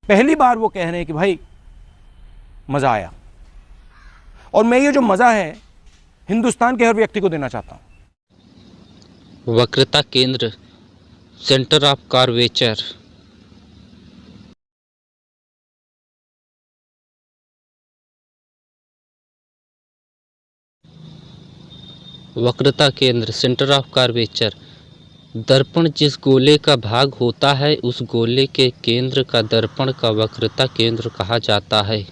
पहली बार वो कह रहे हैं कि भाई मजा आया। और मैं ये जो मजा है हिंदुस्तान के हर व्यक्ति को देना चाहता हूं। वक्रता केंद्र, सेंटर ऑफ कर्वेचर। वक्रता केंद्र, सेंटर ऑफ कर्वेचर। दर्पण जिस गोले का भाग होता है उस गोले के केंद्र का दर्पण का वक्रता केंद्र कहा जाता है।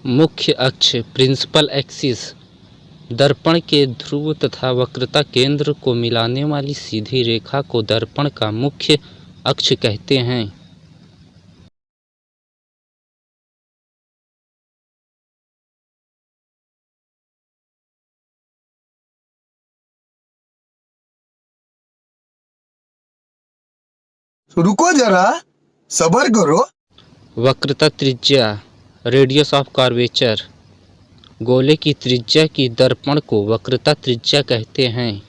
मुख्य अक्ष, प्रिंसिपल एक्सिस, दर्पण के ध्रुव तथा वक्रता केंद्र को मिलाने वाली सीधी रेखा को दर्पण का मुख्य अक्ष कहते हैं। रुको जरा, सब्र करो। वक्रता त्रिज्या, रेडियस ऑफ कर्वेचर, गोले की त्रिज्या की दर्पण को वक्रता त्रिज्या कहते हैं।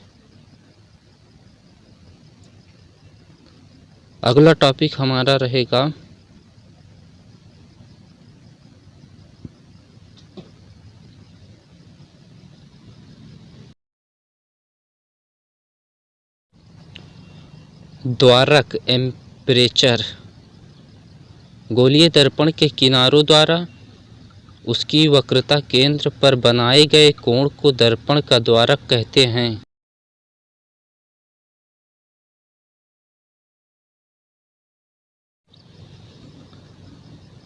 अगला टॉपिक हमारा रहेगा द्वारक, एम्परेचर। गोलीय दर्पण के किनारों द्वारा उसकी वक्रता केंद्र पर बनाए गए कोण को दर्पण का द्वारक कहते हैं।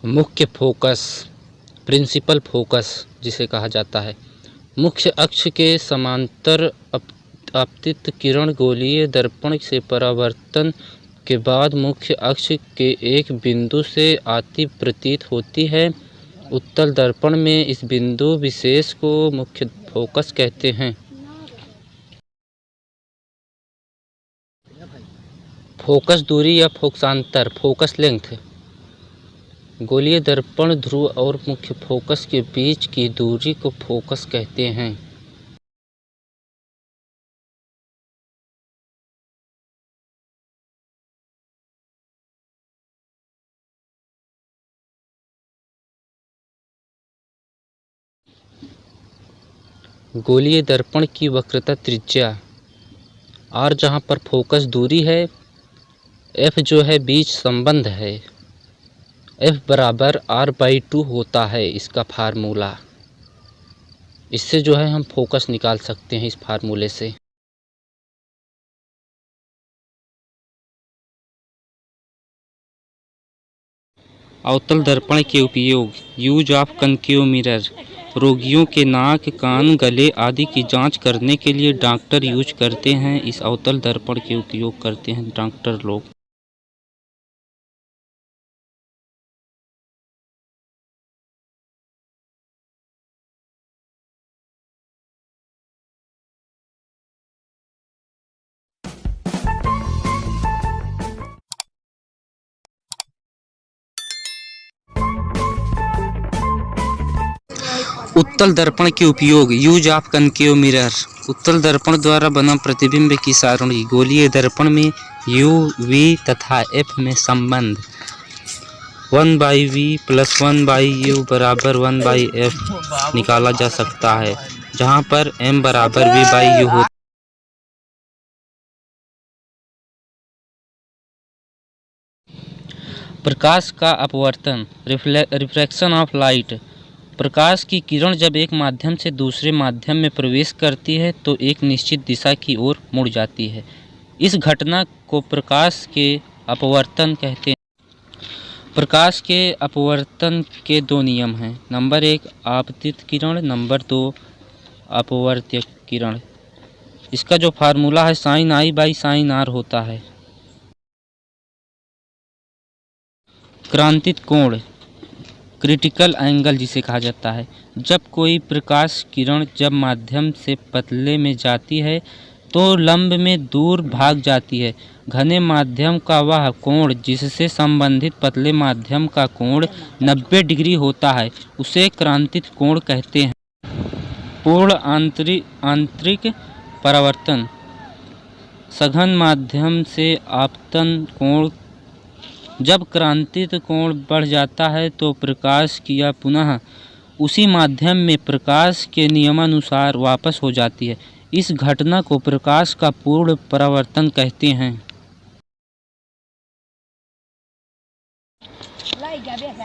मुख्य फोकस, प्रिंसिपल फोकस जिसे कहा जाता है। मुख्य अक्ष के समांतर आपतित किरण गोलीय दर्पण से परावर्तन के बाद मुख्य अक्ष के एक बिंदु से आती प्रतीत होती है। उत्तल दर्पण में इस बिंदु विशेष को मुख्य फोकस कहते हैं। फोकस दूरी या फोकसांतर, फोकस लेंथ, गोलीय दर्पण ध्रुव और मुख्य फोकस के बीच की दूरी को फोकस कहते हैं। गोलीय दर्पण की वक्रता त्रिज्या r जहाँ पर फोकस दूरी है, f जो है बीच संबंध है, f बराबर r/2 होता है इसका फार्मूला। इससे जो है हम फोकस निकाल सकते हैं इस फार्मूले से। अवतल दर्पण के उपयोग, यूज ऑफ कनकेव मिरर। रोगियों के नाक, कान, गले आदि की जांच करने के लिए डॉक्टर यूज करते हैं। इस अवतल दर्पण के उपयोग करते हैं डॉक्टर लोग। उत्तल दर्पण के उपयोग, यूज ऑफ कनकेव मिरर। उत्तल दर्पण द्वारा बना प्रतिबिंब की सारणी। गोलीय दर्पण में u, v तथा f में संबंध 1/v + 1/u बराबर 1/f निकाला जा सकता है, जहाँ पर m बराबर v/u होता है। प्रकाश का अपवर्तन, रिफ्रैक्शन ऑफ लाइट। प्रकाश की किरण जब एक माध्यम से दूसरे माध्यम में प्रवेश करती है तो एक निश्चित दिशा की ओर मुड़ जाती है। इस घटना को प्रकाश के अपवर्तन कहते हैं। प्रकाश के अपवर्तन के दो नियम हैं। नंबर 1 आपतित किरण, नंबर 2 अपवर्त्य किरण। इसका जो फार्मूला है sin I/sin R होता है। क्रांतित कोण, क्रिटिकल एंगल जिसे कहा जाता है। जब कोई प्रकाश किरण जब माध्यम से पतले में जाती है तो लंब में दूर भाग जाती है। घने माध्यम का वह कोण जिससे संबंधित पतले माध्यम का कोण 90 डिग्री होता है उसे क्रांतिक कोण कहते हैं। पूर्ण आंतरिक परावर्तन। सघन माध्यम से आपतन कोण। जब क्रांतिक कोण बढ़ जाता है तो प्रकाश की पुनः उसी माध्यम में प्रकाश के नियमानुसार वापस हो जाती है। इस घटना को प्रकाश का पूर्ण परावर्तन कहते हैं।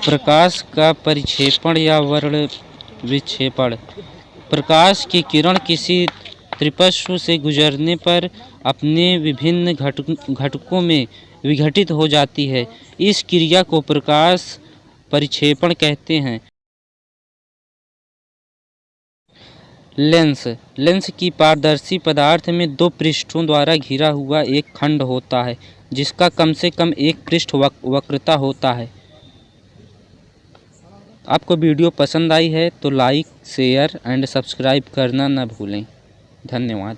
प्रकाश का परिक्षेपण या वर्ण विक्षेपण। प्रकाश की किरण किसी त्रिपश्व से गुजरने पर अपने विभिन्न घटकों में विघटित हो जाती है। इस क्रिया को प्रकाश परिक्षेपण कहते हैं। लेंस की पारदर्शी पदार्थ में 2 पृष्ठों द्वारा घिरा हुआ एक खंड होता है जिसका कम से कम एक पृष्ठ वक्रता होता है। आपको वीडियो पसंद आई है तो लाइक, शेयर एंड सब्सक्राइब करना न भूलें। धन्यवाद।